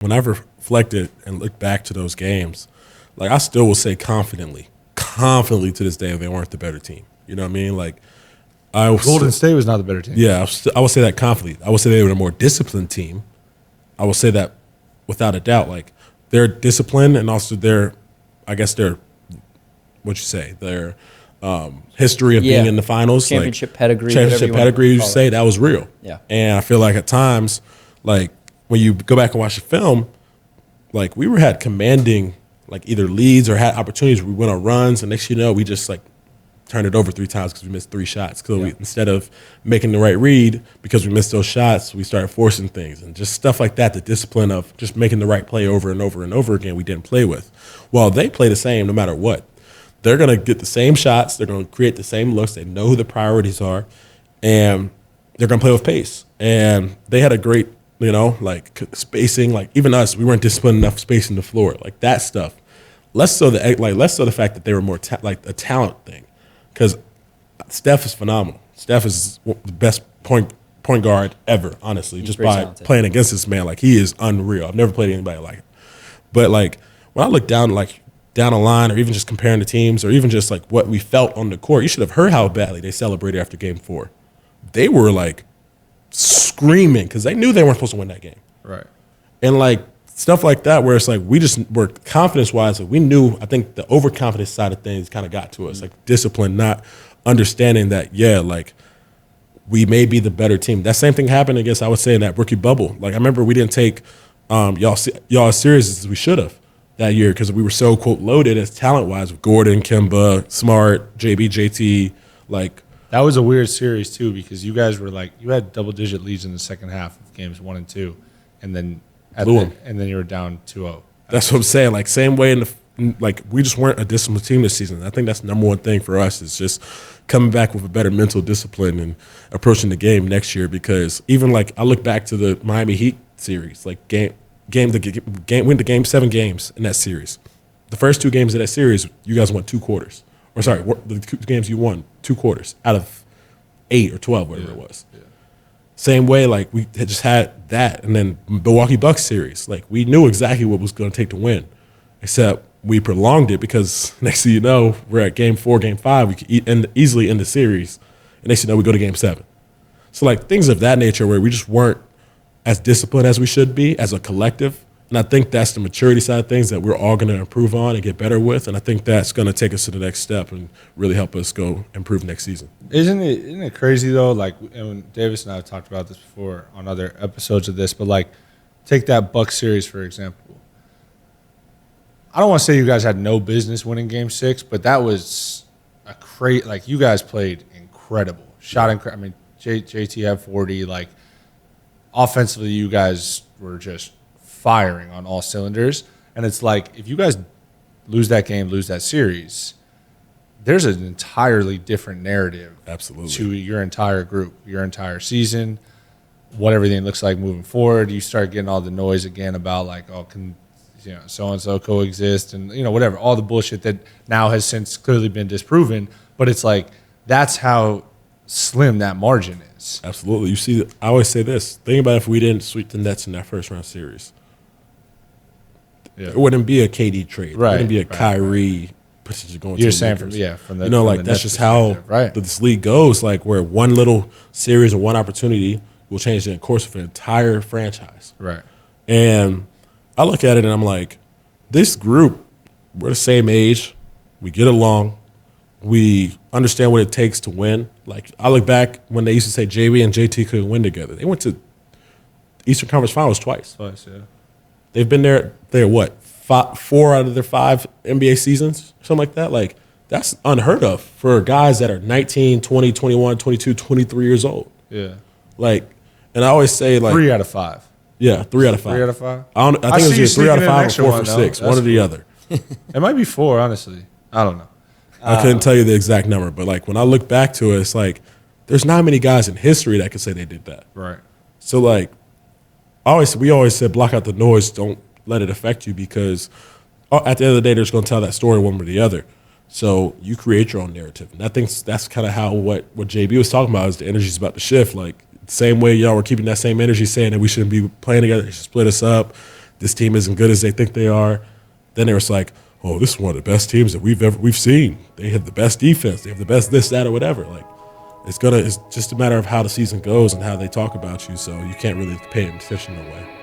when I've reflected and looked back to those games, like I still will say confidently to this day, they weren't the better team. You know what I mean? Like Golden State was not the better team. Yeah, I would say that confidently. I would say they were a more disciplined team. I would say that without a doubt. Like their discipline and also their history of being in the finals, championship pedigree, you say that was real. Yeah, and I feel like at times, like when you go back and watch the film, like we had commanding like either leads or had opportunities. We went on runs, and next thing you know, we just like turned it over 3 times because we missed 3 shots. Because instead of making the right read because we missed those shots, we started forcing things and just stuff like that. The discipline of just making the right play over and over and over again, we didn't play with. Well, they play the same no matter what. They're going to get the same shots. They're going to create the same looks. They know who the priorities are, and they're going to play with pace. And they had a great, like spacing. Like even us, we weren't disciplined enough spacing the floor. Like that stuff. Less so the fact that they were more like a talent thing. Because Steph is phenomenal. Steph is the best point guard ever, honestly, just by playing against this man. Like, he is unreal. I've never played anybody like him. But, like, when I look down the line or even just comparing the teams or even just, like, what we felt on the court, you should have heard how badly they celebrated after Game 4. They were, like, screaming because they knew they weren't supposed to win that game. Right. And, like, stuff like that where it's like we just were confidence-wise. Like we knew, I think the overconfidence side of things kind of got to us, like discipline, not understanding that, like we may be the better team. That same thing happened, I guess I would say, in that rookie bubble. Like I remember we didn't take y'all as serious as we should have that year because we were so, quote, loaded as talent-wise with Gordon, Kemba, Smart, JB, JT. Like that was a weird series, too, because you guys were like, you had double-digit leads in the second half of games 1 and 2, and then and then you were down 2-0. That's what I'm saying. Like same way like we just weren't a disciplined team this season. I think that's the number one thing for us is just coming back with a better mental discipline and approaching the game next year. Because even like I look back to the Miami Heat series, like went to game 7 games in that series. The first 2 games of that series, you guys won 2 quarters. Or sorry, the 2 games you won 2 quarters out of 8 or 12, whatever it was. Yeah. Same way, like we had just had that, and then Milwaukee Bucks series. Like we knew exactly what was going to take to win, except we prolonged it because next thing you know, we're at Game 4, Game 5. We could easily end the series, and next thing you know, we go to Game 7. So like things of that nature where we just weren't as disciplined as we should be as a collective. And I think that's the maturity side of things that we're all going to improve on and get better with. And I think that's going to take us to the next step and really help us go improve next season. Isn't it crazy, though? Like, and Davis and I have talked about this before on other episodes of this, but, like, take that Bucks series, for example. I don't want to say you guys had no business winning Game 6, but that was a crazy – like, you guys played incredible. I mean, JT had 40. Like, offensively, you guys were just – firing on all cylinders. And it's like, if you guys lose that game, lose that series, there's an entirely different narrative to your entire group, your entire season, what everything looks like moving forward. You start getting all the noise again about like, oh, can so-and-so coexist and, whatever, all the bullshit that now has since clearly been disproven. But it's like, that's how slim that margin is. Absolutely. You see, I always say this. Think about if we didn't sweep the Nets in that first round series. Yeah. It wouldn't be a KD trade. Right. It wouldn't be a Kyrie potentially going to the saying Lakers. from the like that's just how this league goes. Like where one little series or one opportunity will change the course of an entire franchise. Right. And I look at it and I'm like, this group, we're the same age. We get along. We understand what it takes to win. Like I look back when they used to say JB and JT couldn't win together. They went to Eastern Conference Finals twice. Yeah. They've been there. They're what? 4 out of their 5 NBA seasons, something like that. Like that's unheard of for guys that are 19, 20, 21, 22, 23 years old. Yeah. Like, and I always say like 3 out of 5. Yeah, 3 out of 5. 3 out of 5. I think it was either 3 out of 5 or 4 for 6, one or the other. It might be 4, honestly. I don't know. I couldn't tell you the exact number, but like when I look back to it, it's like there's not many guys in history that could say they did that. Right. So like, we always said block out the noise, don't let it affect you because at the end of the day, they're just going to tell that story one way or the other. So you create your own narrative, and I think that's kind of how what JB was talking about is the energy's about to shift. Like the same way y'all were keeping that same energy, saying that we shouldn't be playing together, they should split us up. this team isn't good as they think they are. Then it was like, oh, this is one of the best teams that we've seen. They have the best defense. They have the best this, that, or whatever. Like, it's just a matter of how the season goes and how they talk about you. So you can't really pay attention no way.